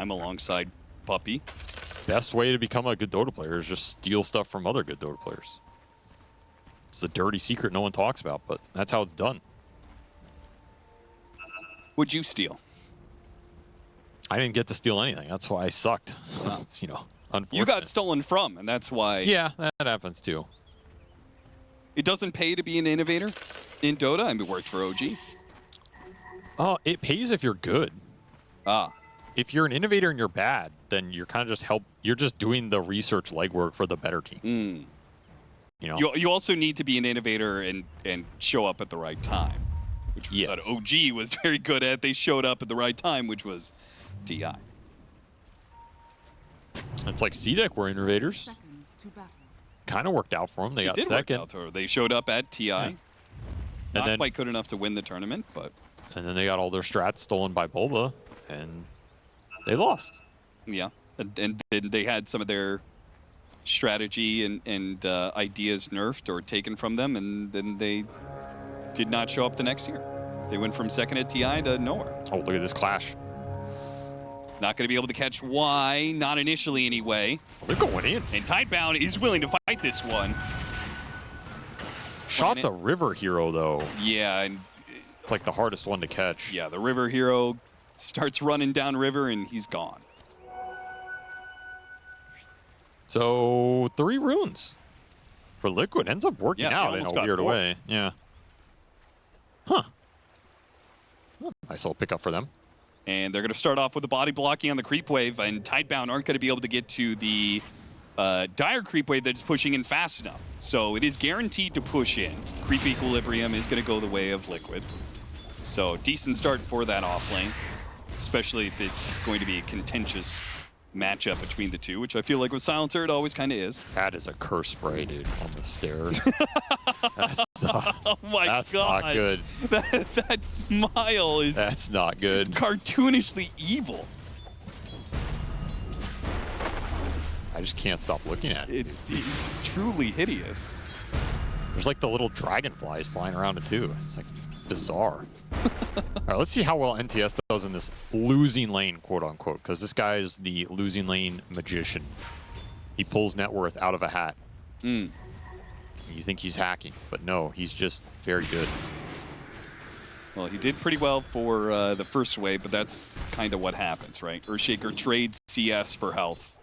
time alongside Puppy. Best way to become a good Dota player is just steal stuff from other good Dota players. It's a dirty secret no one talks about, but that's how it's done. What'd you steal? I didn't get to steal anything. That's why I sucked. Wow. It's, you know, unfortunate. You got stolen from, and that's why... Yeah, that happens too. It doesn't pay to be an innovator in Dota. I mean, it worked for OG. Oh, it pays if you're good. Ah. If you're an innovator and you're bad, then you're kind of just you're just doing the research legwork for the better team. Mm. You know? You also need to be an innovator and show up at the right time, which we thought OG was very good at. They showed up at the right time, which was TI. It's like C-Deck were innovators. Kind of worked out for them. They got second. They showed up at TI. Yeah. Not then, quite good enough to win the tournament, but... And then they got all their strats stolen by Bulba, and they lost. Yeah, and then they had some of their strategy and ideas nerfed or taken from them, and then they did not show up the next year. They went from second at TI to nowhere. Oh, look at this clash. Not going to be able to catch Y, not initially anyway. They're going in. And Tidebound is willing to fight this one. Shot the River Hero, though. Yeah. And it's like the hardest one to catch. Yeah, the River Hero starts running down River, and he's gone. So 3 runes for Liquid ends up working out in a weird way. Yeah. Huh. Nice little pickup for them. And they're going to start off with the body blocking on the creep wave, and Tidebound aren't going to be able to get to the dire creep wave that's pushing in fast enough. So it is guaranteed to push in. Creep equilibrium is going to go the way of Liquid. So decent start for that off lane, especially if it's going to be a contentious matchup between the two, which I feel like with Silencer it always kind of is. That is a curse spray, dude, on the stairs. Oh my that's God. Not good. That smile is... That's not good. Cartoonishly evil. I just can't stop looking at it. It's truly hideous. There's like the little dragonflies flying around it too. It's like bizarre. All right, let's see how well NTS does in this losing lane, quote unquote, because this guy is the losing lane magician. He pulls net worth out of a hat. Mm. You think he's hacking, but no, he's just very good. Well, he did pretty well for the first wave, but that's kind of what happens, right? Earthshaker trades CS for health.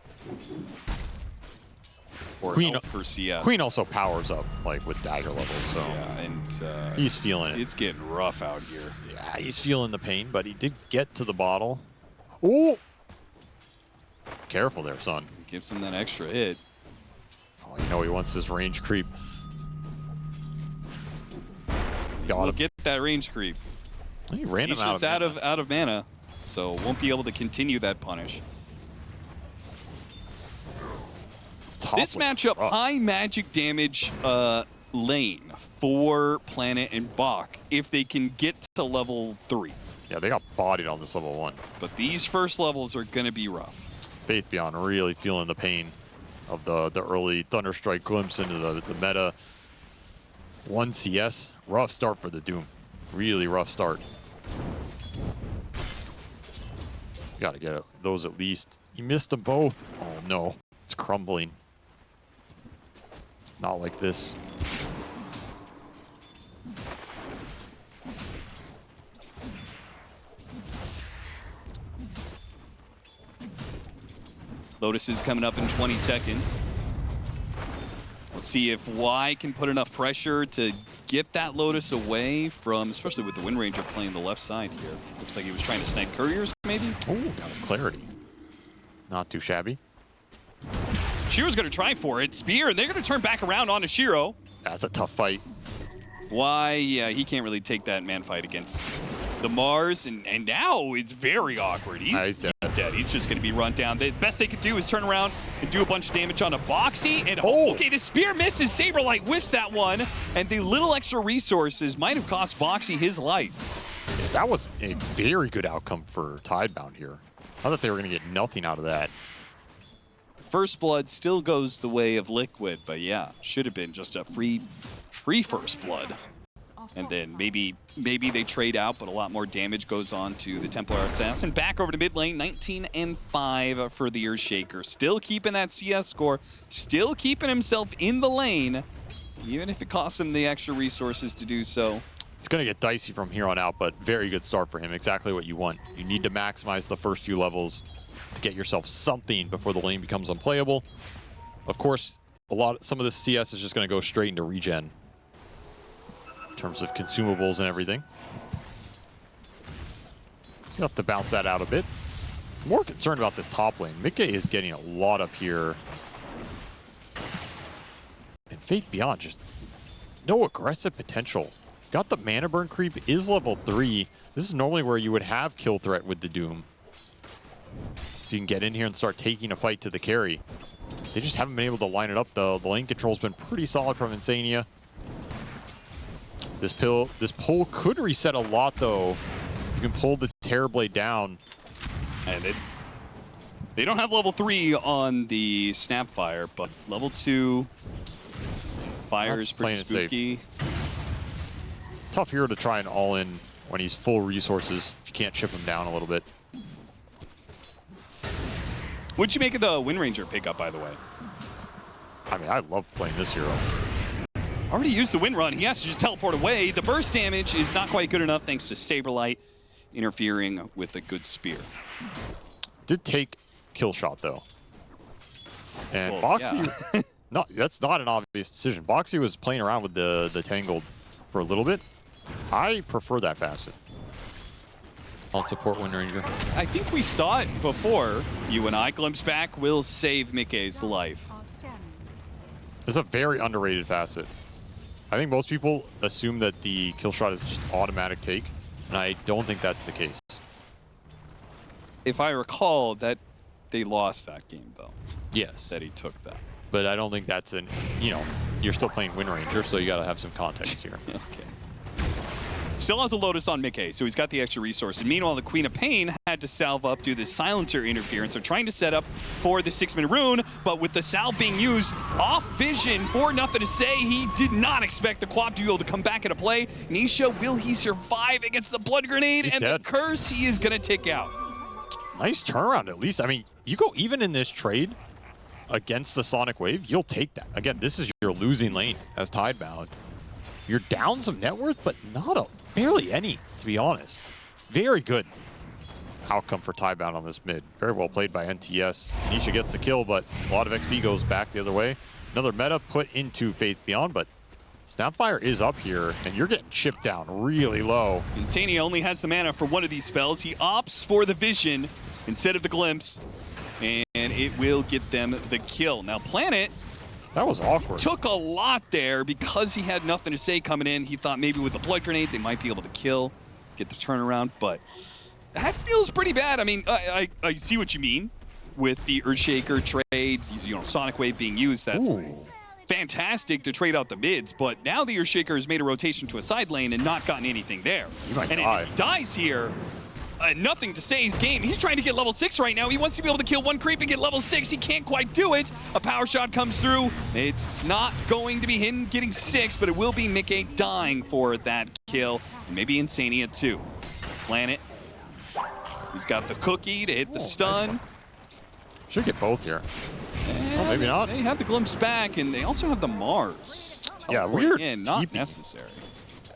Or Queen health for CS. Queen also powers up, like, with dagger levels, so yeah, and he's feeling it. It's getting rough out here. Yeah, he's feeling the pain, but he did get to the bottle. Oh! Careful there, son. Gives him that extra hit. Oh, you know he wants this range creep. We'll get that range creep. He ran him He's out of mana, so won't be able to continue that punish. This matchup, high magic damage lane for Planet and Bach if they can get to level 3. Yeah, they got bodied on this level 1. But these first levels are going to be rough. Faith Beyond really feeling the pain of the early Thunderstrike glimpse into the meta. 1 CS, rough start for the Doom. Really rough start. Got to get those at least. He missed them both. Oh no, it's crumbling. Not like this. Lotus is coming up in 20 seconds. We'll see if Y can put enough pressure to get that Lotus away from, especially with the Wind Ranger playing the left side here. Looks like he was trying to snipe couriers, maybe? Oh, got his clarity. Not too shabby. Shiro's going to try for it. Spear, and they're going to turn back around onto Shiro. That's a tough fight. Why? Yeah, he can't really take that man fight against the Mars, and now it's very awkward. He's dead. He's just going to be run down. The best they could do is turn around and do a bunch of damage on a Boxy, and okay, the Spear misses. Saberlight whiffs that one, and the little extra resources might have cost Boxy his life. Yeah, that was a very good outcome for Tidebound here. I thought they were going to get nothing out of that. First Blood still goes the way of Liquid, but yeah, should have been just a free First Blood. And then maybe they trade out, but a lot more damage goes on to the Templar Assassin. Back over to mid lane, 19-5 for the Earthshaker. Still keeping that CS score, still keeping himself in the lane, even if it costs him the extra resources to do so. It's going to get dicey from here on out, but very good start for him. Exactly what you want. You need to maximize the first few levels to get yourself something before the lane becomes unplayable. Of course, some of this CS is just going to go straight into regen in terms of consumables and everything. You have to bounce that out a bit. I'm more concerned about this top lane. Mickey is getting a lot up here. And Faith Beyond, just no aggressive potential. Got the mana burn creep, is level 3. This is normally where you would have kill threat with the Doom. If you can get in here and start taking a fight to the carry. They just haven't been able to line it up though. The lane control's been pretty solid from Insania. This pull could reset a lot though. You can pull the Terrorblade down. And they don't have level 3 on the Snapfire, but level 2 fire is pretty spooky. Tough hero to try and all in when he's full resources if you can't chip him down a little bit. What'd you make of the Wind Ranger pickup, by the way? I mean, I love playing this hero. Already used the Wind Run. He has to just teleport away. The burst damage is not quite good enough thanks to Saberlight interfering with a good spear. Did take kill shot though. And well, Boxy, yeah. That's not an obvious decision. Boxy was playing around with the Tangled for a little bit. I prefer that facet. I'll support Wind Ranger. I think we saw it before. You and I, glimpse back, will save Mickey's life. It's a very underrated facet. I think most people assume that the kill shot is just automatic take, and I don't think that's the case. If I recall, that they lost that game though. Yes. That he took that. But I don't think that's you're still playing Wind Ranger, so you gotta have some context here. Okay. Still has a Lotus on Mickey, so he's got the extra resource. And meanwhile, the Queen of Pain had to salve up due to the Silencer interference. They're trying to set up for the 6-minute rune, but with the salve being used off Vision for nothing to say, he did not expect the Quap to be able to come back into play. Nisha, will he survive against the Blood Grenade? He's and dead. The curse he is going to tick out. Nice turnaround, at least. I mean, you go even in this trade against the Sonic Wave, you'll take that. Again, this is your losing lane as Tidebound. You're down some net worth, but barely any, to be honest. Very good outcome for Tidebound on this mid. Very well played by NTS. Nisha gets the kill, but a lot of XP goes back the other way. Another meta put into Faith Beyond, but Snapfire is up here, and you're getting chipped down really low. Insania only has the mana for one of these spells. He opts for the Vision instead of the Glimpse, and it will get them the kill. Now, Planet... That was awkward. Took a lot there because he had nothing to say coming in. He thought maybe with the Blood Grenade they might be able to kill, get the turnaround, but that feels pretty bad. I mean, I see what you mean with the Earthshaker trade, Sonic Wave being used. That's fantastic to trade out the mids, but now the Earthshaker has made a rotation to a side lane and not gotten anything there. He might and die. if he dies here, nothing to say his game. He's trying to get level 6 right now. He wants to be able to kill one creep and get level 6. He can't quite do it. A power shot comes through. It's not going to be him getting 6, but it will be Mickey dying for that kill. And maybe Insania too. Planet. He's got the cookie to hit the stun. Should get both here. Oh, maybe not. They have the glimpse back, and they also have the Mars. Yeah, weird. Not TP. necessary.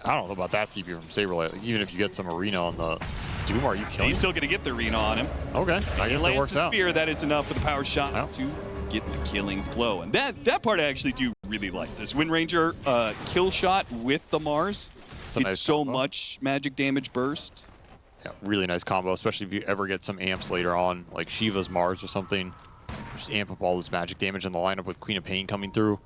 I don't know about that TP from Saberlight. Like, even if you get some arena on the Doom, are you killing? He's still going to get the arena on him. Okay, I guess it works the out. Spear, that is enough for the power shot to get the killing blow. And that part I actually do really like. This Wind Ranger kill shot with the Mars. It's nice so combo. much magic damage burst. Yeah, really nice combo, especially if you ever get some amps later on, like Shiva's Mars or something. Just amp up all this magic damage in the lineup with Queen of Pain coming through.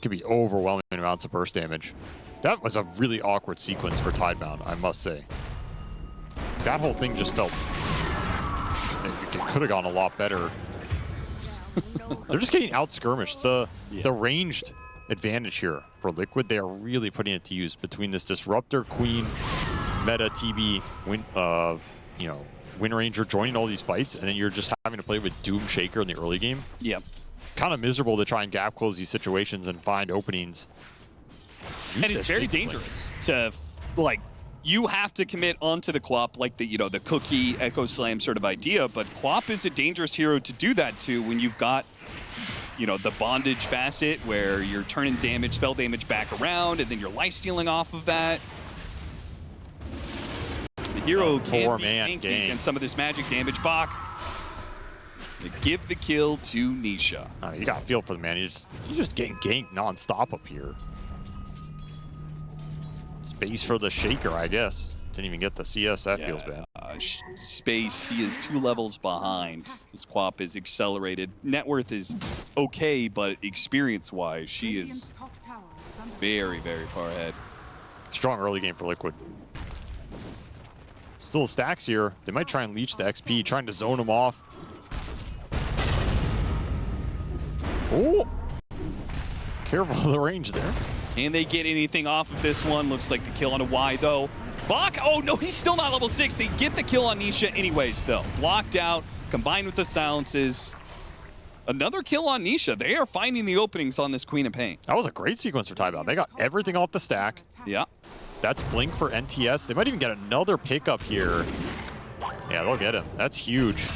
Could be overwhelming amounts of burst damage. That was a really awkward sequence for Tidebound, I must say. That whole thing just felt... It could have gone a lot better. They're just getting out-skirmished. The ranged advantage here for Liquid, they are really putting it to use between this Disruptor, Queen, Meta, TB, Wind Ranger joining all these fights, and then you're just having to play with Doom Shaker in the early game. Yep. Kind of miserable to try and gap close these situations and find openings And it's very dangerous to, like, you have to commit onto the Quap, like the, the cookie Echo Slam sort of idea, but Quap is a dangerous hero to do that to when you've got, the bondage facet where you're turning damage, spell damage back around, and then you're life-stealing off of that. The hero can be tanky against some of this magic damage. Bach, give the kill to Nisha. You got a feel for the man. You're just getting ganked non-stop up here. Space for the Shaker, I guess. Didn't even get the CS. That feels bad. Space, he is 2 levels behind. This Quap is accelerated. Net worth is okay, but experience-wise, she is very, very far ahead. Strong early game for Liquid. Still stacks here. They might try and leech the XP, trying to zone him off. Oh! Careful of the range there. Can they get anything off of this one? Looks like the kill on a Y, though. Bach, oh no, he's still not level 6. They get the kill on Nisha anyways, though. Blocked out, combined with the silences. Another kill on Nisha. They are finding the openings on this Queen of Pain. That was a great sequence for Tidebound. They got everything off the stack. Yeah. That's Blink for NTS. They might even get another pickup here. Yeah, they'll get him. That's huge.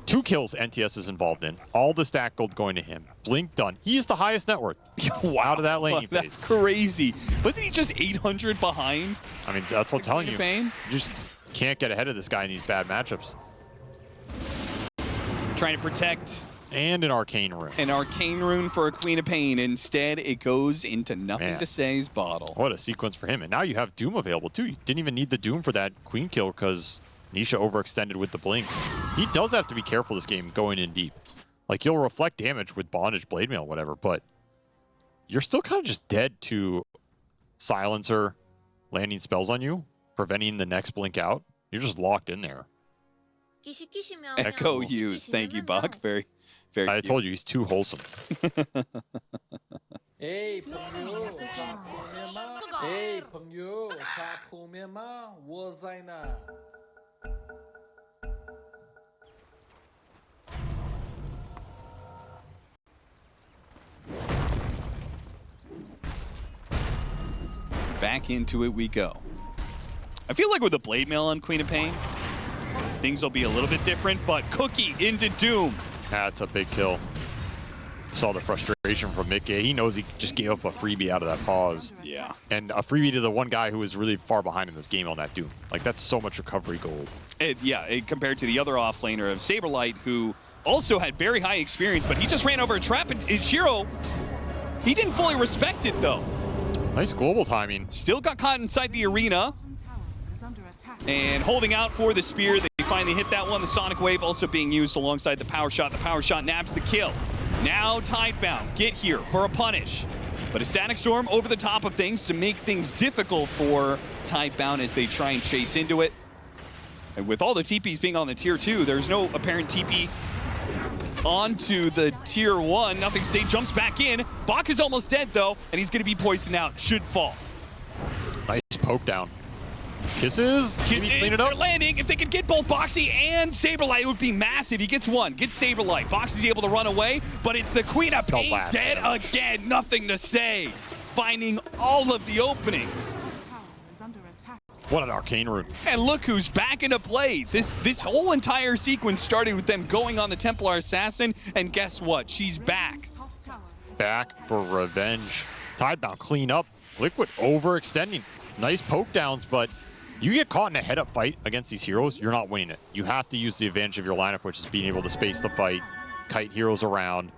2 kills NTS is involved in. All the stack gold going to him. Blink done. He's the highest net worth. Wow. Out of that laning phase. That's crazy. Wasn't he just 800 behind? I mean, that's what I'm telling you. Pain? You just can't get ahead of this guy in these bad matchups. Trying to protect. And an Arcane Rune. An Arcane Rune for a Queen of Pain. Instead, it goes into Nothing to Say's bottle. What a sequence for him. And now you have Doom available, too. You didn't even need the Doom for that Queen kill because Nisha overextended with the Blink. He does have to be careful this game going in deep. Like, you'll reflect damage with Bondage, Blade Mail, whatever, but you're still kind of just dead to Silencer landing spells on you, preventing the next Blink out. You're just locked in there. Echo use. Thank you, Bach. Very, very I cute. told you, he's too wholesome. Hey,朋友, hey, 朋友, 他后面吗? 我在哪? Back into it we go. I feel like with the Blade Mail on Queen of Pain, things will be a little bit different, but Cookie into Doom. That's a big kill. Saw the frustration from Mickey. He knows he just gave up a freebie out of that pause. Yeah. And a freebie to the one guy who was really far behind in this game on that Doom. Like, that's so much recovery gold. Compared to the other offlaner of Saberlight, who also had very high experience, but he just ran over a trap, and Shiro, he didn't fully respect it, though. Nice global timing. Still got caught inside the arena. And holding out for the spear. They finally hit that one. The Sonic Wave also being used alongside the Power Shot. The Power Shot nabs the kill. Now Tidebound get here for a punish. But a Static Storm over the top of things to make things difficult for Tidebound as they try and chase into it. And with all the TPs being on the tier 2, there's no apparent TP onto the tier 1. Nothing State jumps back in. Bach is almost dead though, and he's gonna be poisoned out. Should fall. Nice poke down. Kisses. Clean it up. They're landing. If they could get both Boxy and Saberlight, it would be massive. He gets one. Gets Saberlight. Boxy's able to run away, but it's the Queen of Pain dead again. Nothing to say. Finding all of the openings. What an Arcane Rune. And look who's back into play. This whole entire sequence started with them going on the Templar Assassin, and guess what? She's back. Back for revenge. Tidebound clean up. Liquid overextending. Nice poke downs, but you get caught in a head-up fight against these heroes, you're not winning it. You have to use the advantage of your lineup, which is being able to space the fight, kite heroes around,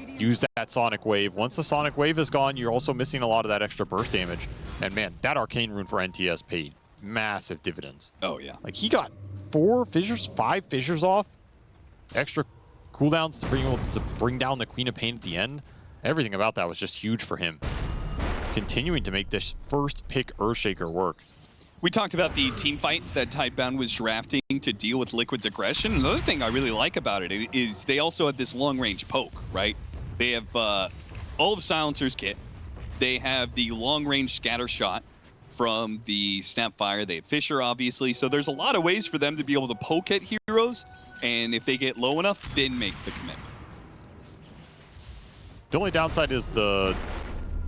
use that Sonic Wave. Once the Sonic Wave is gone, you're also missing a lot of that extra burst damage. And man, that Arcane Rune for NTS paid massive dividends. Oh, yeah. Like, he got 4 fissures, 5 fissures off, extra cooldowns to bring down the Queen of Pain at the end. Everything about that was just huge for him. Continuing to make this first pick Earthshaker work. We talked about the team fight that Tidebound was drafting to deal with Liquid's aggression. Another thing I really like about it is they also have this long-range poke, right? They have all of Silencer's kit. They have the long-range scatter shot from the Snapfire. They have Fisher, obviously. So there's a lot of ways for them to be able to poke at heroes, and if they get low enough, then make the commitment. The only downside is the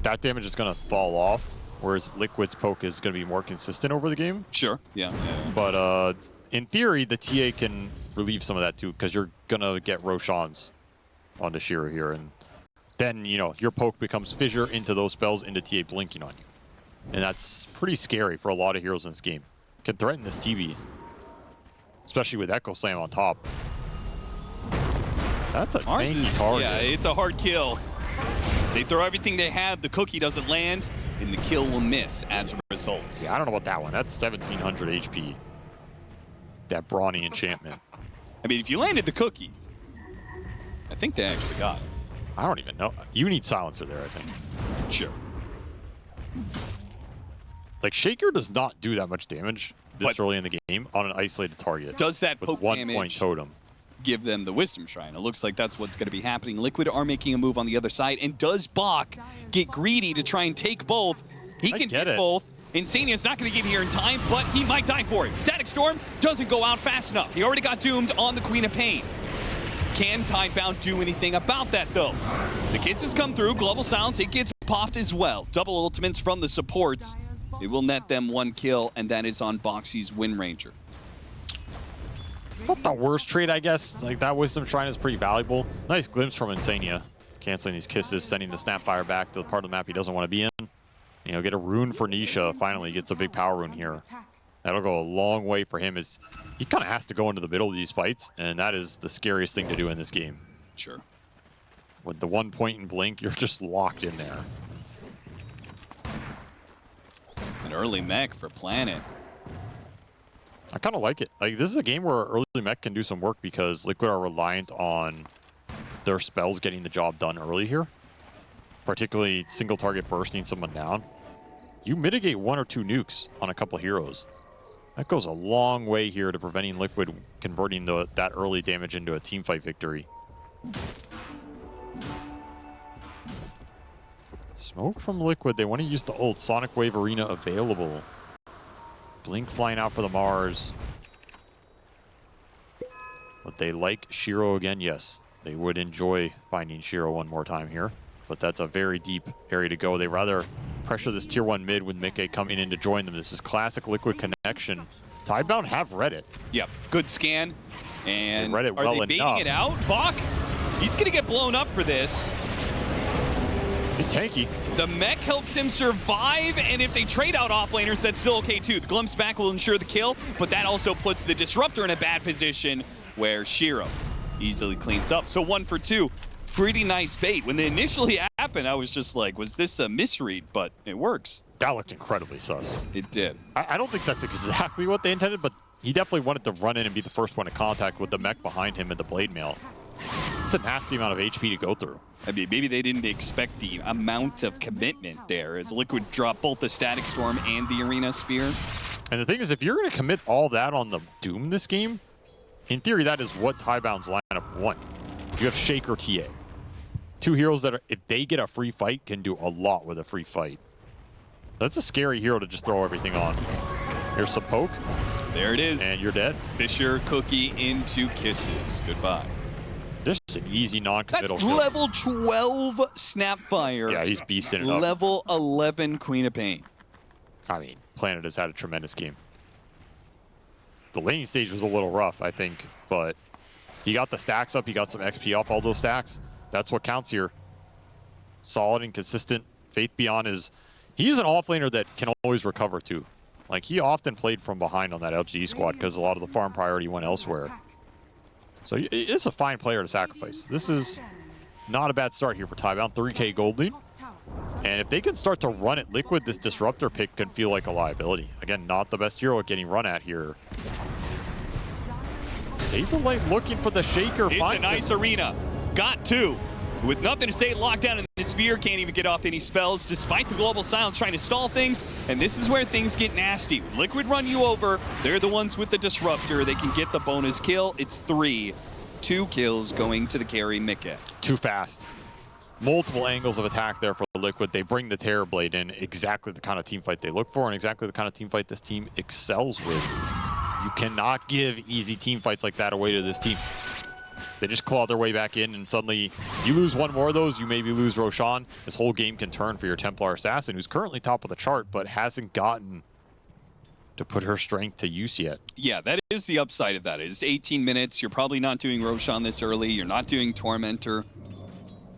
that damage is going to fall off, whereas Liquid's poke is going to be more consistent over the game. Sure, yeah. But in theory, the TA can relieve some of that too, because you're going to get Roshans onto Shiro here. And then, you know, your poke becomes fissure into those spells into TA blinking on you. And that's pretty scary for a lot of heroes in this game. Can threaten this TV, especially with Echo Slam on top. That's a tanky target. Yeah, it's a hard kill. They throw everything they have, the cookie doesn't land, and the kill will miss as a result. Yeah, I don't know about that one. That's 1,700 HP. That brawny enchantment. I mean, if you landed the cookie, I think they actually got it. I don't even know. You need silencer there, I think. Sure. Like, Shaker does not do that much damage this early in the game on an isolated target. Does that with poke 1 damage point totem give them the Wisdom Shrine? It looks like that's what's going to be happening. Liquid are making a move on the other side, and does Bach get greedy to try and take both? He can get both. Insania's not going to get here in time, but he might die for it. Static Storm doesn't go out fast enough. He already got doomed on the Queen of Pain. Can Tidebound do anything about that, though? The kisses come through. Global Silence, it gets popped as well. Double ultimates from the supports. It will net them 1 kill, and that is on Boxy's Wind Ranger. Not the worst trade, I guess. Like, that Wisdom Shrine is pretty valuable. Nice glimpse from Insania. Canceling these kisses, sending the Snapfire back to the part of the map he doesn't want to be in. You know, get a rune for Nisha. Finally gets a big power rune here. That'll go a long way for him, as he kind of has to go into the middle of these fights, and that is the scariest thing to do in this game. Sure. With the 1 point and blink, you're just locked in there. An early mech for Planet. I kind of like it. Like, this is a game where early mech can do some work because Liquid are reliant on their spells getting the job done early here. Particularly single target bursting someone down. You mitigate 1 or 2 nukes on a couple heroes. That goes a long way here to preventing Liquid converting that early damage into a teamfight victory. Smoke from Liquid. They want to use the ult. Sonic Wave Arena available. Blink flying out for the Mars. Would they like Shiro again? Yes. They would enjoy finding Shiro one more time here. But that's a very deep area to go. They rather pressure this tier 1 mid with Mickey coming in to join them. This is classic Liquid connection. Tidebound have read it. Yep, good scan. And they read it well are they baiting it out? Bach, he's going to get blown up for this. He's tanky. The mech helps him survive, and if they trade out offlaners, that's still okay too. The glimpse back will ensure the kill, but that also puts the Disruptor in a bad position where Shiro easily cleans up. So 1 for 2. Pretty nice bait. When they initially happened, I was just like, was this a misread? But it works. That looked incredibly sus. It did. I don't think that's exactly what they intended, but he definitely wanted to run in and be the first one to contact with the mech behind him and the blade mail. It's a nasty amount of HP to go through. I mean, maybe they didn't expect the amount of commitment there as Liquid dropped both the Static Storm and the Arena Spear. And the thing is, if you're going to commit all that on the Doom this game, in theory, that is what Tidebound's lineup want. You have Shaker TA. 2 heroes that, if they get a free fight, can do a lot with a free fight. That's a scary hero to just throw everything on. Here's some poke. There it is. And you're dead. Fissure Cookie into kisses. Goodbye. This is an easy non-committal That's kill. level 12 Snapfire. Yeah, he's beasting it up. Level 11 Queen of Pain. I mean, Planet has had a tremendous game. The laning stage was a little rough, I think, but he got the stacks up. He got some XP off all those stacks. That's what counts here. Solid and consistent. Faith Beyond is... He's an offlaner that can always recover, too. Like, he often played from behind on that LGD squad because a lot of the farm priority went elsewhere. So it's a fine player to sacrifice. This is not a bad start here for Tidebound. 3K gold lead. And if they can start to run at Liquid, this Disruptor pick can feel like a liability. Again, not the best hero at getting run at here. Saberlight looking for the Shaker. It's a nice arena. Got 2. With nothing to say, locked down in the spear, can't even get off any spells, despite the global silence trying to stall things. And this is where things get nasty. Liquid run you over. They're the ones with the Disruptor. They can get the bonus kill. It's 3. 2 kills going to the carry, Mickey. Too fast. Multiple angles of attack there for Liquid. They bring the Terror Blade in, exactly the kind of team fight they look for and exactly the kind of team fight this team excels with. You cannot give easy team fights like that away to this team. They just claw their way back in, and suddenly you lose one more of those, you maybe lose Roshan. This whole game can turn for your Templar Assassin, who's currently top of the chart, but hasn't gotten to put her strength to use yet. Yeah, that is the upside of that. It's 18 minutes. You're probably not doing Roshan this early. You're not doing Tormentor.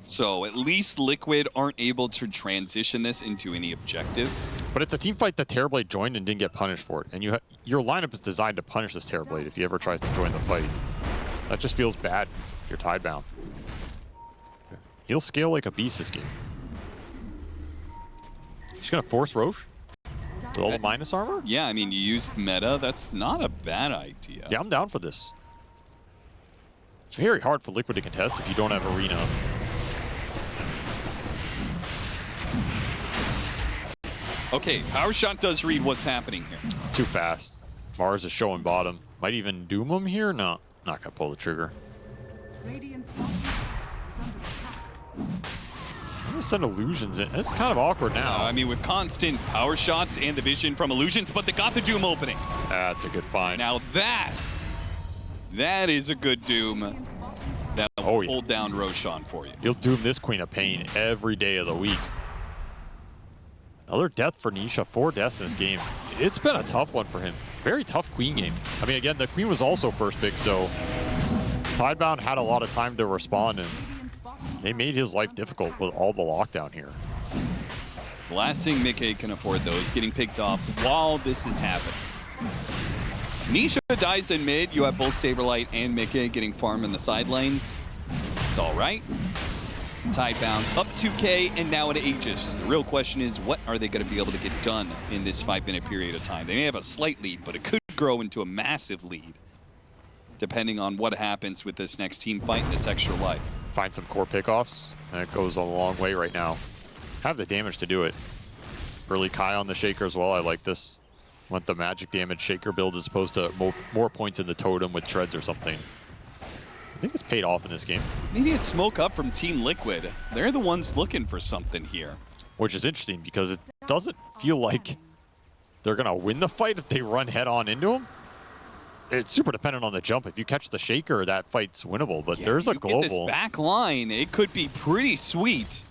So at least Liquid aren't able to transition this into any objective. But it's a team fight that Terrorblade joined and didn't get punished for it. And your lineup is designed to punish this Terrorblade if he ever tries to join the fight. That just feels bad if you're Tidebound. He'll scale like a beast this game. He's going to force Roche with all the minus armor? Yeah, I mean, you used meta. That's not a bad idea. Yeah, I'm down for this. It's very hard for Liquid to contest if you don't have Arena. Okay, Power Shot does read what's happening here. It's too fast. Mars is showing bottom. Might even doom him here? No, not gonna pull the trigger. Radiant's bottom is under attack. I'm gonna send Illusions in. It's kind of awkward now. I mean, with constant Power Shots and the vision from Illusions, but they got the Doom opening. That's a good find. Now that is a good Doom. That will hold down Roshan for you. You'll doom this Queen of Pain every day of the week. Another death for Nisha, 4 deaths in this game. It's been a tough one for him. Very tough Queen game. I mean, again, the Queen was also first pick, so Tidebound had a lot of time to respond, and they made his life difficult with all the lockdown here. The last thing Mickey can afford, though, is getting picked off while this is happening. Nisha dies in mid. You have both Saberlight and Mickey getting farm in the side lanes. It's all right. Tidebound up 2K and now at Aegis. The real question is, what are they going to be able to get done in this 5-minute period of time? They may have a slight lead, but it could grow into a massive lead, depending on what happens with this next team fight and this extra life. Find some core pickoffs, and it goes a long way right now. Have the damage to do it. Early Kai on the Shaker as well. I like this. Want the magic damage Shaker build as opposed to more points in the totem with treads or something. I think it's paid off in this game. Immediate smoke up from Team Liquid. They're the ones looking for something here. Which is interesting because it doesn't feel like they're going to win the fight if they run head on into him. It's super dependent on the jump. If you catch the Shaker, that fight's winnable, but there's a global. This back line, it could be pretty sweet.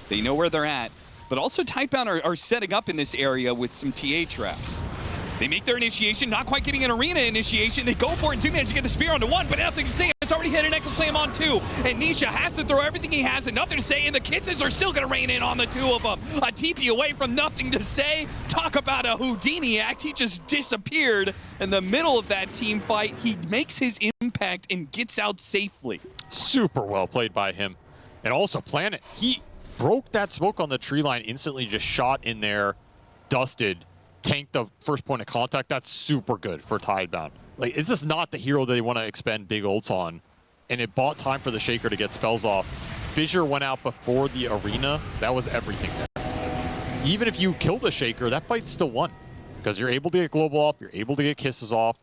They know where they're at, but also Tidebound are setting up in this area with some TA traps. They make their initiation, not quite getting an arena initiation. They go for it in 2 minutes to get the spear onto 1, but nothing to say. It's already hit an Echo Slam on 2. And Nisha has to throw everything he has and nothing to say, and the kisses are still going to rain in on the 2 of them. A TP away from nothing to say. Talk about a Houdini act. He just disappeared in the middle of that team fight. He makes his impact and gets out safely. Super well played by him. And also Planet, he broke that smoke on the tree line, instantly just shot in there, dusted, tanked the first point of contact. That's super good for Tidebound. Like, it's just not the hero they want to expend big ults on. And it bought time for the Shaker to get spells off. Fissure went out before the arena. That was everything there. Even if you kill the Shaker, that fight's still won. Because you're able to get global off, you're able to get kisses off,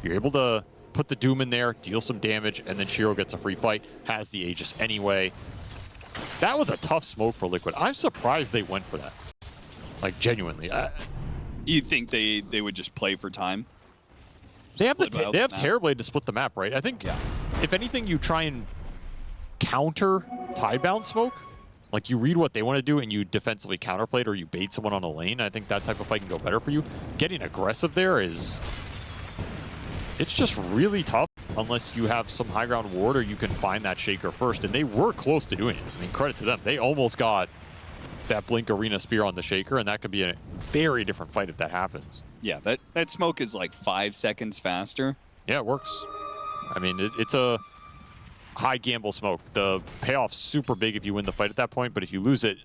you're able to put the Doom in there, deal some damage, and then Shiro gets a free fight, has the Aegis anyway. That was a tough smoke for Liquid. I'm surprised they went for that. Like, genuinely. You think they would just play for time? They have Terrorblade to split the map, right? I think, if anything, you try and counter Tidebound smoke. Like, you read what they want to do and you defensively counterplay it, or you bait someone on a lane. I think that type of fight can go better for you. Getting aggressive there is... It's just really tough unless you have some high ground ward or you can find that Shaker first. And they were close to doing it. I mean, credit to them. They almost got that Blink Arena Spear on the Shaker, and that could be a very different fight if that happens. Yeah, that smoke is like 5 seconds faster. Yeah, it works. I mean, it's a high gamble smoke. The payoff's super big if you win the fight at that point, but if you lose it,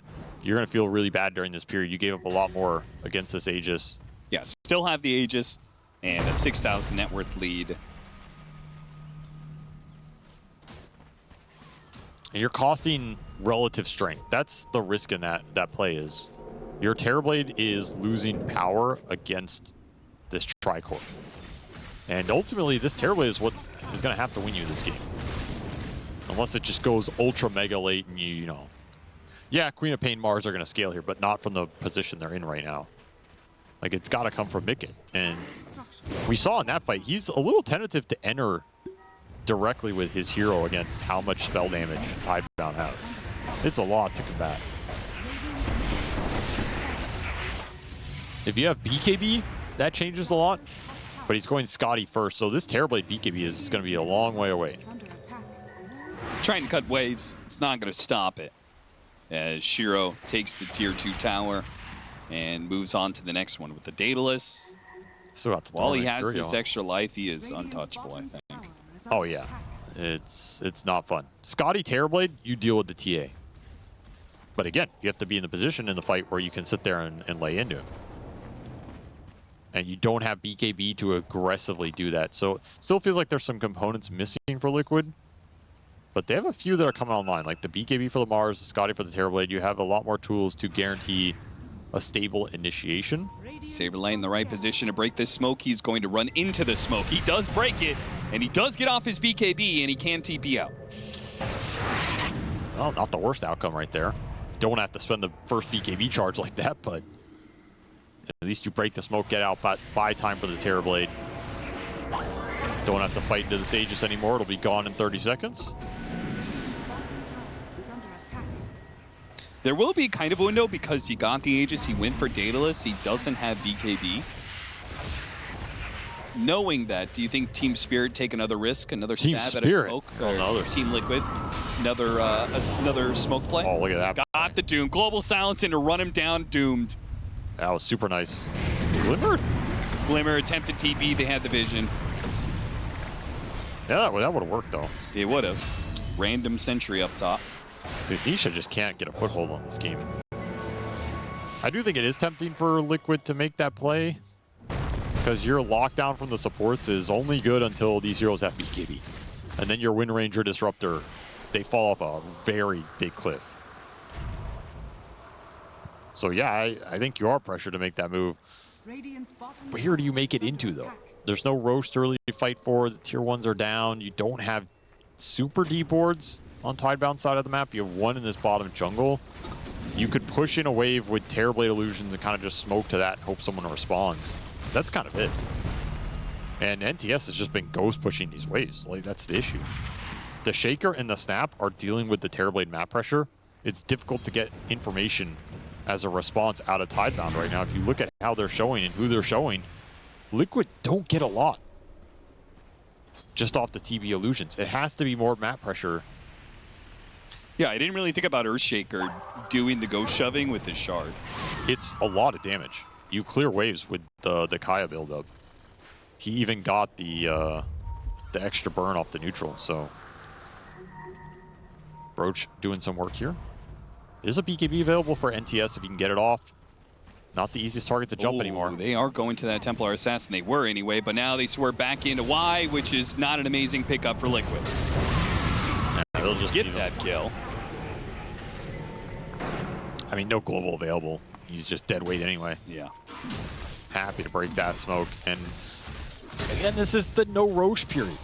you're going to feel really bad during this period. You gave up a lot more against this Aegis. Yeah, still have the Aegis and a 6,000 net worth lead. And you're costing relative strength. That's the risk in that play is. Your Terrorblade is losing power against this Tricore. And ultimately, this Terrorblade is what is going to have to win you this game. Unless it just goes ultra mega late and you know. Yeah, Queen of Pain Mars are going to scale here, but not from the position they're in right now. Like, it's got to come from Mickey. And we saw in that fight, he's a little tentative to enter directly with his hero against how much spell damage Tidebound has. It's a lot to combat. If you have BKB, that changes a lot, but he's going Scotty first, so this Terrorblade BKB is going to be a long way away. Trying to cut waves, it's not going to stop it. As Shiro takes the tier 2 tower and moves on to the next one with the Daedalus. So While he has this extra life, he is untouchable, I think. Oh yeah, it's not fun. Scotty Terrorblade, you deal with the TA. But again, you have to be in the position in the fight where you can sit there and lay into him. And you don't have BKB to aggressively do that. So it still feels like there's some components missing for Liquid. But they have a few that are coming online, like the BKB for the Mars, the Scotty for the Terrorblade. You have a lot more tools to guarantee a stable initiation. Saberlight in the right position to break this smoke. He's going to run into the smoke. He does break it, and he does get off his BKB, and he can TP out. Well, not the worst outcome right there. Don't have to spend the first BKB charge like that, but at least you break the smoke, get out, buy time for the Terrorblade. Don't have to fight into the Sages anymore. It'll be gone in 30 seconds. There will be kind of a window because he got the Aegis, he went for Daedalus, he doesn't have BKB. Knowing that, do you think Team Spirit take another risk, another Team stab Spirit. at a smoke? Oh, no, Team Liquid, another smoke play? Oh, look at that. Got the Doom. Global Silence in to run him down, doomed. That was super nice. Glimmer Attempted TP, they had the vision. Yeah, that would have worked though. It would have. Random sentry up top. Dude, Nisha just can't get a foothold on this game. I do think it is tempting for Liquid to make that play, because your lockdown from the supports is only good until these heroes have BKB. And then your Wind Ranger Disruptor, they fall off a very big cliff. So yeah, I think you are pressured to make that move. Where do you make it into though? There's no Roche to really fight for. The tier 1s are down. You don't have super deep wards on Tidebound side of the map. You have one in this bottom jungle. You could push in a wave with Terrorblade Illusions and kind of just smoke to that and hope someone responds. That's kind of it. And NTS has just been ghost pushing these waves. Like, that's the issue. The Shaker and the Snap are dealing with the Terrorblade map pressure. It's difficult to get information as a response out of Tidebound right now. If you look at how they're showing and who they're showing, Liquid don't get a lot just off the TB Illusions. It has to be more map pressure. Yeah, I didn't really think about Earthshaker doing the ghost shoving with his shard. It's a lot of damage. You clear waves with the Kaya buildup. He even got the extra burn off the neutral, so Broach doing some work here. There's a BKB available for NTS if you can get it off. Not the easiest target to jump anymore. They are going to that Templar Assassin. They were anyway, but now they swerve back into Y, which is not an amazing pickup for Liquid. Yeah, they'll just get that kill. I mean, no global available. He's just dead weight anyway. Yeah. Happy to break that smoke. And again, this is the no Roche period.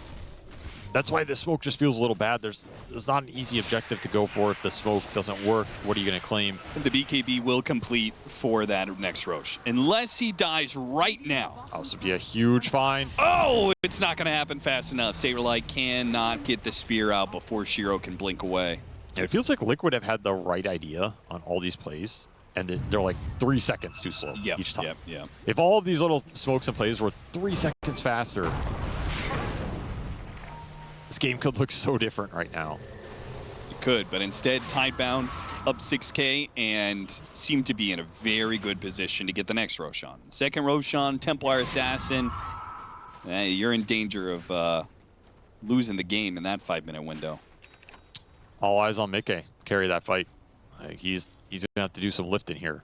That's why this smoke just feels a little bad. There's not an easy objective to go for if the smoke doesn't work. What are you going to claim? The BKB will complete for that next Roche. Unless he dies right now. Also be a huge fine. Oh, it's not going to happen fast enough. Saberlight cannot get the spear out before Shiro can blink away. And it feels like Liquid have had the right idea on all these plays, and they're like 3 seconds too slow each time. Yep. If all of these little smokes and plays were 3 seconds faster, this game could look so different right now. It could, but instead, Tidebound up 6K and seem to be in a very good position to get the next Roshan. Second Roshan, Templar Assassin. You're in danger of losing the game in that 5-minute window. All eyes on Mickey. Carry that fight. He's going to have to do some lifting here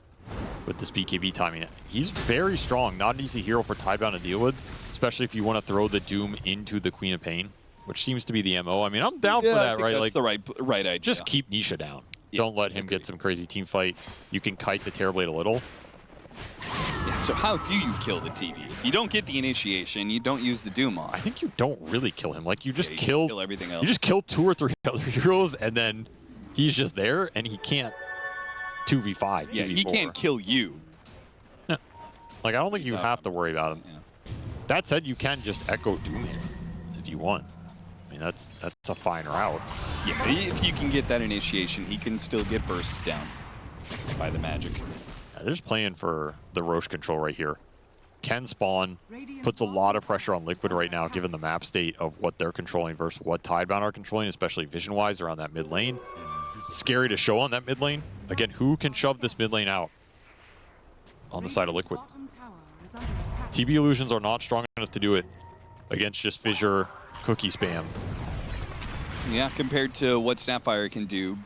with this BKB timing. He's very strong. Not an easy hero for Tidebound to deal with, especially if you want to throw the Doom into the Queen of Pain, which seems to be the MO. I mean, I'm down for that, right? That's like the right idea. Just keep Nisha down. Don't let him get some crazy team fight. You can kite the Terrorblade a little. Yeah, so how do you kill the TV? If you don't get the initiation, you don't use the Doom on. I think you don't really kill him. Like, you just kill everything else. You just kill 2 or 3 other heroes, and then he's just there, and he can't 2v5. Yeah, 2v4. he can't kill you. Like, I don't think you have to worry about him. Yeah. That said, you can just Echo Doom him if you want. I mean, that's a fine route. Yeah, but if you can get that initiation, he can still get bursted down by the magic. They're just playing for the Roche control right here. Can spawn, puts a lot of pressure on Liquid right now, given the map state of what they're controlling versus what Tidebound are controlling, especially vision-wise around that mid lane. Scary to show on that mid lane. Again, who can shove this mid lane out on the side of Liquid? TB illusions are not strong enough to do it against just Fissure cookie spam. Yeah, compared to what Snapfire can do,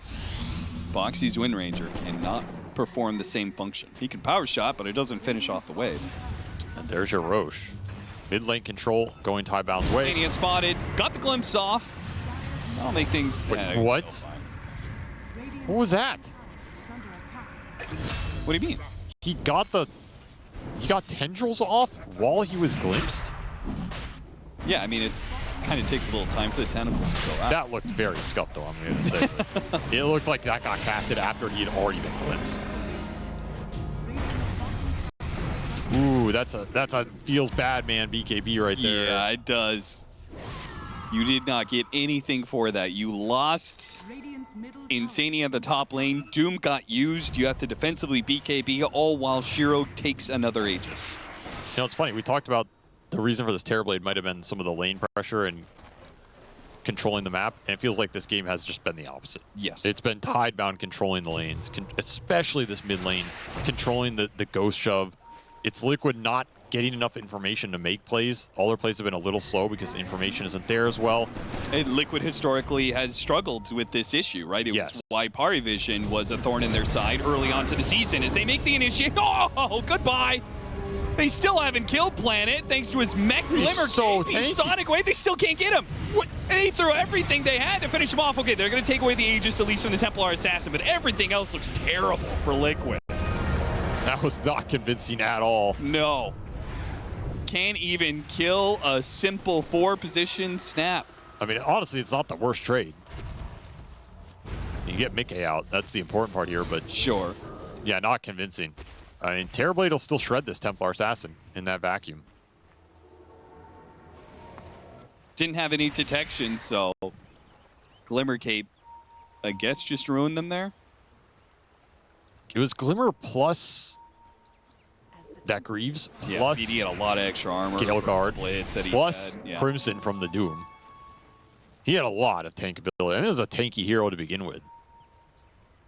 Boxy's Wind Ranger cannot perform the same function. He can power shot, but it doesn't finish off the wave. And there's your Roche. Mid lane control going Tidebound's way. Mania spotted, got the glimpse off. That'll make things... Wait, what? What was that? What do you mean? He got tendrils off while he was glimpsed? Yeah, I mean, it's kind of takes a little time for the tentacles to go out. That looked very scuffed, though, I'm going to say. It looked like that got casted after he had already been glimpsed. Ooh, that's a feels bad, man, BKB right there. Yeah, it does. You did not get anything for that. You lost Insania at the top lane. Doom got used. You have to defensively BKB, all while Shiro takes another Aegis. You know, it's funny. We talked about the reason for this Terrorblade might have been some of the lane pressure and controlling the map, and it feels like this game has just been the opposite. Yes. It's been Tidebound controlling the lanes, especially this mid lane, controlling the ghost shove. It's Liquid not getting enough information to make plays. All their plays have been a little slow because the information isn't there as well. And Liquid historically has struggled with this issue, right? It was why PVISION was a thorn in their side early on to the season as they make the initiate. Oh, goodbye. They still haven't killed Planet thanks to his mech glimmer. So Sonic Wave, they still can't get him. What? They threw everything they had to finish him off. Okay, they're going to take away the Aegis, at least from the Templar Assassin, but everything else looks terrible for Liquid. That was not convincing at all. No. Can't even kill a simple 4-position snap. I mean, honestly, it's not the worst trade. You get Mickey out. That's the important part here, but sure. Yeah, not convincing. I mean, Terrorblade will still shred this Templar Assassin in that vacuum. Didn't have any detection, so Glimmer Cape, I guess, just ruined them there. It was Glimmer plus that Greaves, plus BD had a lot of extra armor. Gale Guard, blitz that plus he had. Yeah. Crimson from the Doom. He had a lot of tank ability. I mean, it was a tanky hero to begin with.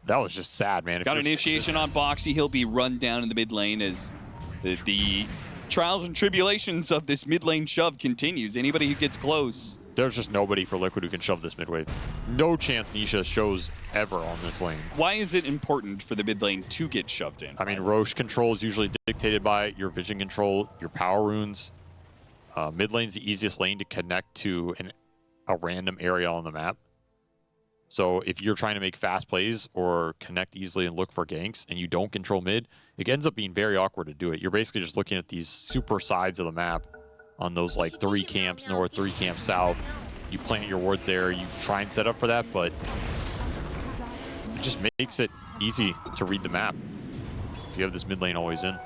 That was just sad, man. Got initiation on Boxy. He'll be run down in the mid lane as the trials and tribulations of this mid lane shove continues. Anybody who gets close. There's just nobody for Liquid who can shove this mid wave. No chance Nisha shows ever on this lane. Why is it important for the mid lane to get shoved in? I mean, Roche control is usually dictated by your vision control, your power runes. Mid lane's the easiest lane to connect to a random area on the map. So if you're trying to make fast plays or connect easily and look for ganks and you don't control mid, it ends up being very awkward to do it. You're basically just looking at these super sides of the map on those like 3 camps north, 3 camps south. You plant your wards there, you try and set up for that, but it just makes it easy to read the map if you have this mid lane always in.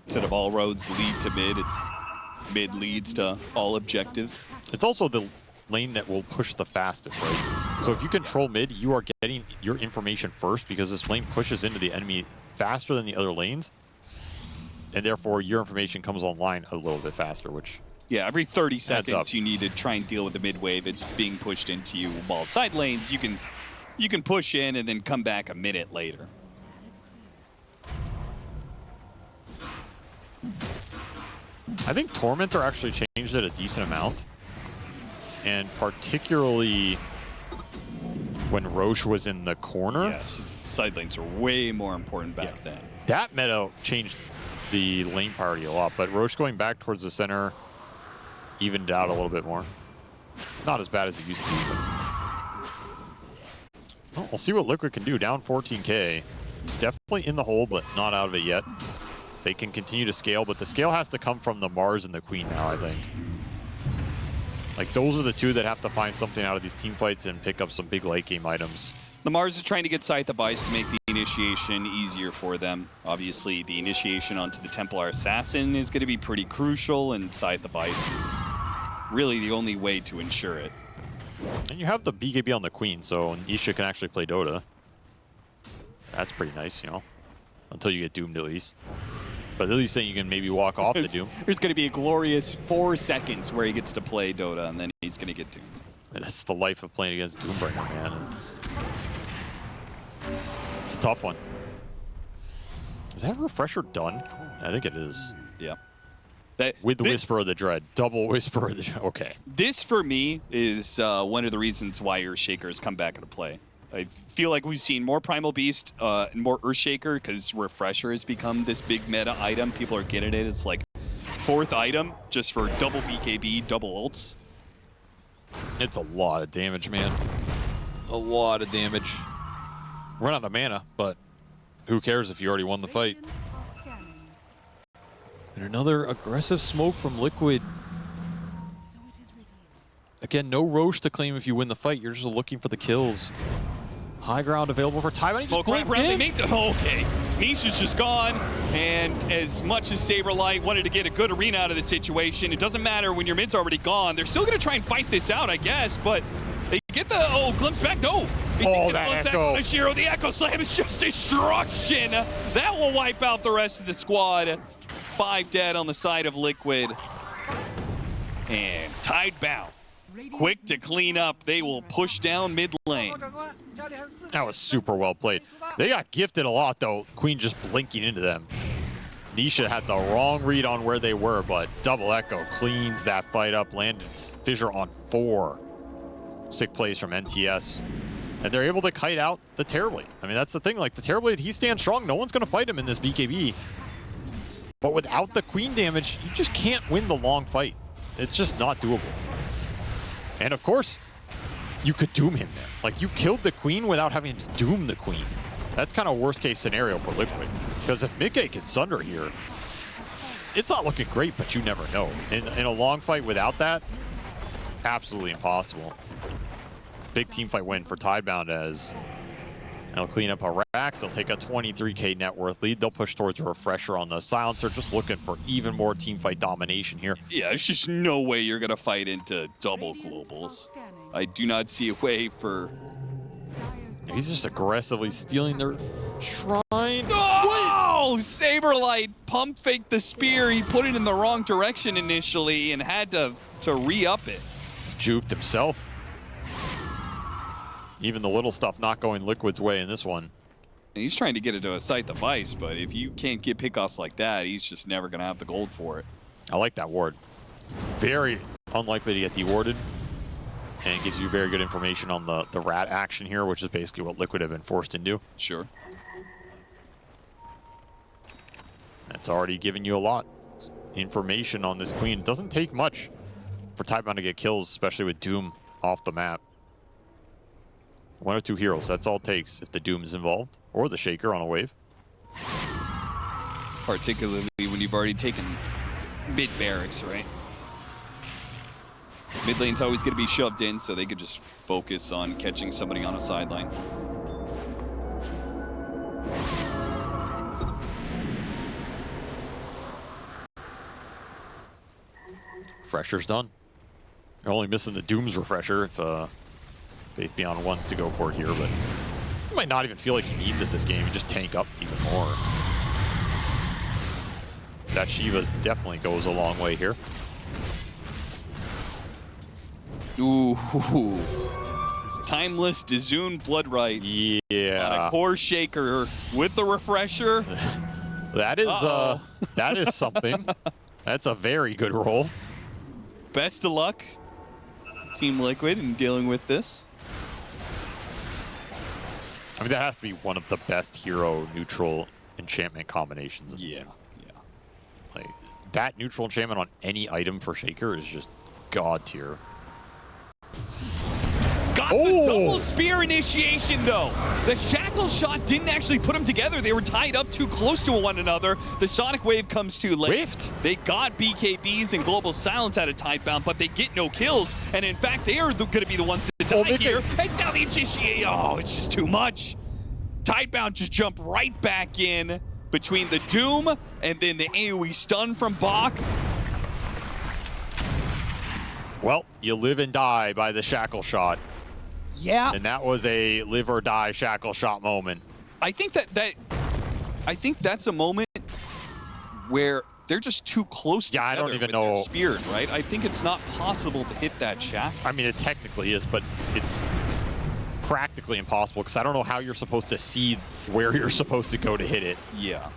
Instead of all roads lead to mid, it's mid leads to all objectives. It's also the lane that will push the fastest, right? So if you control mid, you are getting your information first because this lane pushes into the enemy faster than the other lanes, and therefore your information comes online a little bit faster, which... Yeah, every 30 seconds you need to try and deal with the mid wave. It's being pushed into you. While side lanes, you can push in and then come back a minute later. I think Tormentor actually changed it a decent amount. And particularly when Roche was in the corner. Yes, side lanes are way more important back then. That meta changed the lane priority a lot, but Roche going back towards the center evened out a little bit more. Not as bad as it used to be. Well, we'll see what Liquid can do. Down 14K. Definitely in the hole, but not out of it yet. They can continue to scale, but the scale has to come from the Mars and the Queen now, I think. Like, those are the two that have to find something out of these team fights and pick up some big late game items. The Mars is trying to get Scythe of Ice to make the initiation easier for them. Obviously, the initiation onto the Templar Assassin is going to be pretty crucial, and Scythe of Ice is really the only way to ensure it. And you have the BKB on the Queen, so Nisha can actually play Dota. That's pretty nice, you know, until you get doomed at least. But at least then you can maybe walk off the Doom. There's going to be a glorious 4 seconds where he gets to play Dota, and then he's going to get doomed. That's the life of playing against Doombringer, man. It's a tough one. Is that refresher done? I think it is. Yeah. With the Whisper of the Dread. Double Whisper of the Dread. Okay. This, for me, is one of the reasons why Earthshaker has come back into play. I feel like we've seen more Primal Beast and more Earthshaker because Refresher has become this big meta item. People are getting it. It's like 4th item just for double BKB, double ults. It's a lot of damage, man. A lot of damage. Run out of mana, but who cares if you already won the fight? Radiant are scanning. And another aggressive smoke from Liquid. So it is revealed. Again, no Roche to claim if you win the fight. You're just looking for the kills. High ground available for Tidebound. Smoke right around. They make the... Okay. Nisha's just gone. And as much as Saberlight wanted to get a good arena out of the situation, it doesn't matter when your mid's already gone. They're still going to try and fight this out, I guess. But they get the... Oh, glimpse back. No. Oh, that Echo. Shiro, the Echo Slam is just destruction. That will wipe out the rest of the squad. 5 dead on the side of Liquid. And Tidebound. Quick to clean up. They will push down mid lane. That was super well played. They got gifted a lot, though. Queen just blinking into them. Nisha had the wrong read on where they were, but Double Echo cleans that fight up. Landed Fissure on 4. Sick plays from NTS. And they're able to kite out the Terrorblade. I mean, that's the thing. Like, the Terrorblade, he stands strong. No one's going to fight him in this BKB. But without the Queen damage, you just can't win the long fight. It's just not doable. And of course, you could doom him there. Like, you killed the Queen without having to doom the Queen. That's kind of worst case scenario for Liquid. Because if Mickey can Sunder here, it's not looking great, but you never know. In a long fight without that, absolutely impossible. Big team fight win for Tidebound as they'll clean up a Rax. They'll take a 23k net worth lead. They'll push towards a Refresher on the Silencer, just looking for even more team fight domination here. Yeah, there's just no way you're going to fight into double globals. I do not see a way for... He's just aggressively stealing their shrine. Oh! Saberlight pump faked the spear. He put it in the wrong direction initially and had to re-up it. Juked himself. Even the little stuff not going Liquid's way in this one. He's trying to get it to a Scythe of Vice, but if you can't get pickoffs like that, he's just never going to have the gold for it. I like that ward. Very unlikely to get dewarded. And gives you very good information on the rat action here, which is basically what Liquid have been forced into. Sure. That's already given you a lot. Information on this Queen. It doesn't take much for Tidebound to get kills, especially with Doom off the map. 1 or 2 heroes, that's all it takes if the Doom is involved, or the Shaker on a wave. Particularly when you've already taken mid barracks, right? Mid lane's always going to be shoved in, so they could just focus on catching somebody on a sideline. Refresher's done. They're only missing the Doom's Refresher if Faith Beyond wants to go for it here, but he might not even feel like he needs it this game. He just tank up even more. That Shiva's definitely goes a long way here. Ooh. Timeless Dizun Bloodright. Yeah. On a core shaker with the refresher. That is that is something. That's a very good roll. Best of luck, Team Liquid, in dealing with this. I mean, that has to be one of the best hero neutral enchantment combinations. Yeah. Like, that neutral enchantment on any item for Shaker is just god tier. Got the double spear initiation, though. The shackle shot didn't actually put them together. They were tied up too close to one another. The Sonic Wave comes too late. Rift. They got BKBs and Global Silence out of Tidebound, but they get no kills. And in fact, they are going to be the ones to die here. And now the initiate. Oh, it's just too much. Tidebound just jumped right back in between the Doom and then the AoE stun from Bach. Well, you live and die by the shackle shot. Yeah. And that was a live or die shackle shot moment. I think I think that's a moment where they're just too close together. Yeah, I don't even with know. their spear, right? I think it's not possible to hit that shack. I mean, it technically is, but it's practically impossible because I don't know how you're supposed to see where you're supposed to go to hit it. Yeah.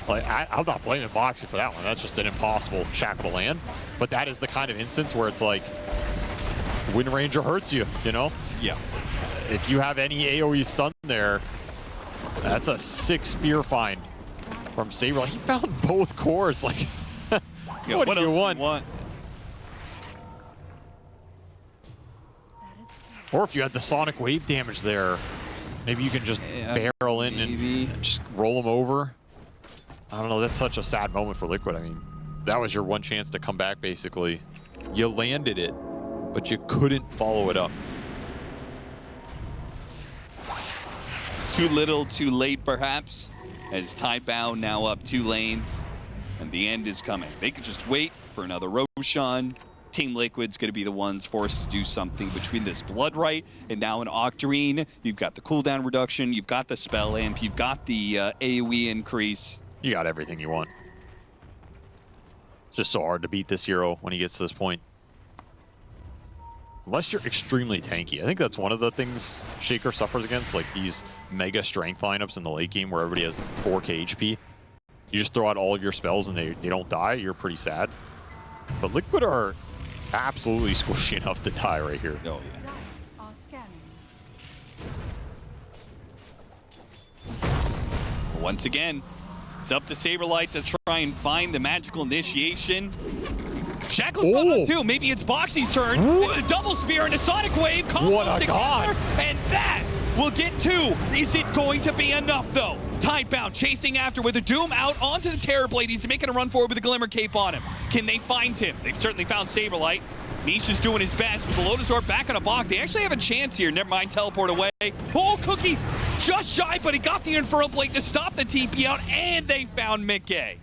Like, I'm not blaming Boxy for that one. That's just an impossible shackle to land. But that is the kind of instance where it's like, Wind Ranger hurts you, you know? Yeah. If you have any AoE stun there, that's a sick spear find from Saber. He found both cores. Like, Yeah, what do you want? That is clear. Or if you had the sonic wave damage there, maybe you can just barrel in and just roll them over. I don't know. That's such a sad moment for Liquid. I mean, that was your one chance to come back, basically. You landed it, but you couldn't follow it up. Too little, too late, perhaps, as Tidebound now up 2 lanes, and the end is coming. They could just wait for another Roshan. Team Liquid's going to be the ones forced to do something between this Blood Right and now an Octarine. You've got the cooldown reduction, you've got the spell amp, you've got the AoE increase. You got everything you want. It's just so hard to beat this hero when he gets to this point. Unless you're extremely tanky. I think that's one of the things Shaker suffers against, like these mega strength lineups in the late game where everybody has 4k HP. You just throw out all of your spells and they don't die, you're pretty sad. But Liquid are absolutely squishy enough to die right here. Oh, yeah. Dire are scanning. Once again, it's up to Saberlight to try and find the magical initiation. Shackle's coming too. Maybe it's Boxy's turn. It's a double spear and a sonic wave. What a god! And that will get 2. Is it going to be enough though? Tidebound chasing after with a Doom out onto the Terrorblade. He's making a run forward with a Glimmer Cape on him. Can they find him? They've certainly found Saberlight. Niche is doing his best with the Lotus Orb back on a block. They actually have a chance here. Never mind, teleport away. Oh, Cookie just shy, but he got the Infernal Blade to stop the TP out, and they found Mickey.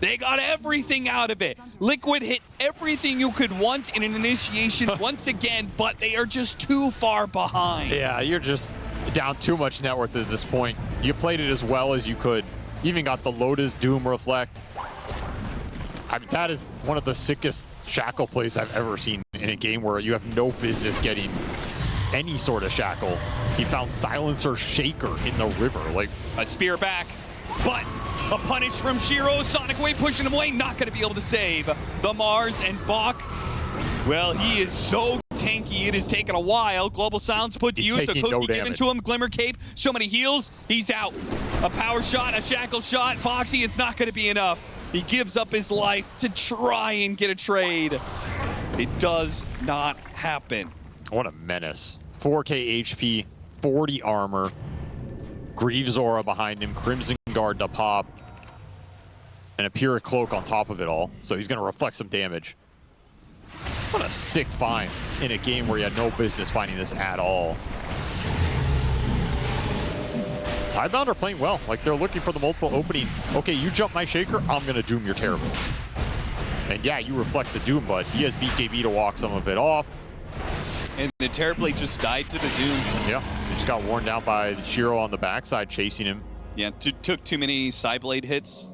They got everything out of it. Liquid hit everything you could want in an initiation once again, but they are just too far behind. Yeah, you're just down too much net worth at this point. You played it as well as you could. You even got the Lotus Doom Reflect. I mean, that is one of the sickest shackle plays I've ever seen in a game where you have no business getting any sort of shackle. He found Silencer Shaker in the river. Like, a spear back, but a punish from Shiro. Sonic Wave pushing him away, not going to be able to save the Mars and Bach. Well, he is so tanky, it has taken a while. Global Silence put to use, the Cookie given to him, Glimmer Cape, so many heals, he's out. A power shot, a shackle shot, Boxy, it's not going to be enough. He gives up his life to try and get a trade. It does not happen. what a menace. 4k HP, 40 armor, Greaves Aura behind him, Crimson Guard to pop, and a Pyrrhic Cloak on top of it all. So he's going to reflect some damage. What a sick find in a game where you had no business finding this at all. Tidebound are playing well. Like, they're looking for the multiple openings. Okay, you jump my Shaker, I'm going to Doom your Terrible. And yeah, you reflect the Doom, but he has BKB to walk some of it off. And the Terrorblade just died to the Doom. Yeah, he just got worn down by Shiro on the backside chasing him. Yeah, took too many Psyblade hits.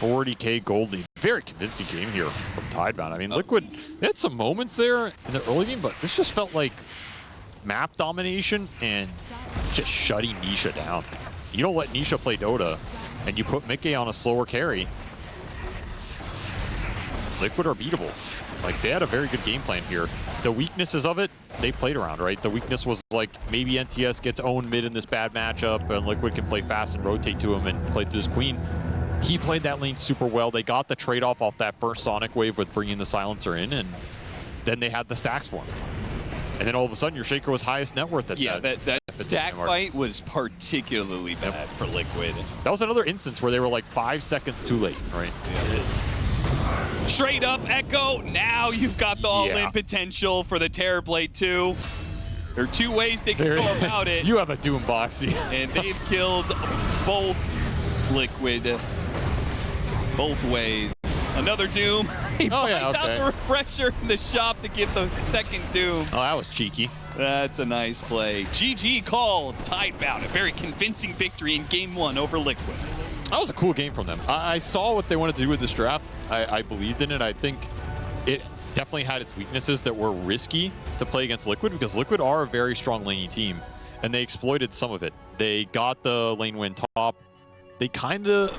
$40k gold lead. Very convincing game here from Tidebound. I mean, Liquid, they had some moments there in the early game, but this just felt like map domination and just shutting Nisha down. You don't let Nisha play Dota, and you put Mickey on a slower carry. Liquid are beatable. Like, they had a very good game plan here. The weaknesses of it, they played around, right? The weakness was like, maybe NTS gets owned mid in this bad matchup, and Liquid can play fast and rotate to him and play through his queen. He played that lane super well. They got the trade-off off that first Sonic Wave with bringing the Silencer in, and then they had the stacks for him. And then all of a sudden, your Shaker was highest net worth at that stack fight was particularly bad for Liquid. That was another instance where they were like 5 seconds too late, right? Yeah. Straight up Echo. Now you've got the all-in potential for the Terrorblade 2. There are two ways they can go about it. You have a Doom Boxy. And they've killed both Liquid. both ways. Another Doom. He Oh, yeah, finds out okay. the refresher in the shop to get the second Doom. Oh, that was cheeky. That's a nice play. GG call, Tidebound. A very convincing victory in Game 1 over Liquid. That was a cool game from them. I saw what they wanted to do with this draft. I believed in it. I think it definitely had its weaknesses that were risky to play against Liquid because Liquid are a very strong laney team, and they exploited some of it. They got the lane win top. They kind of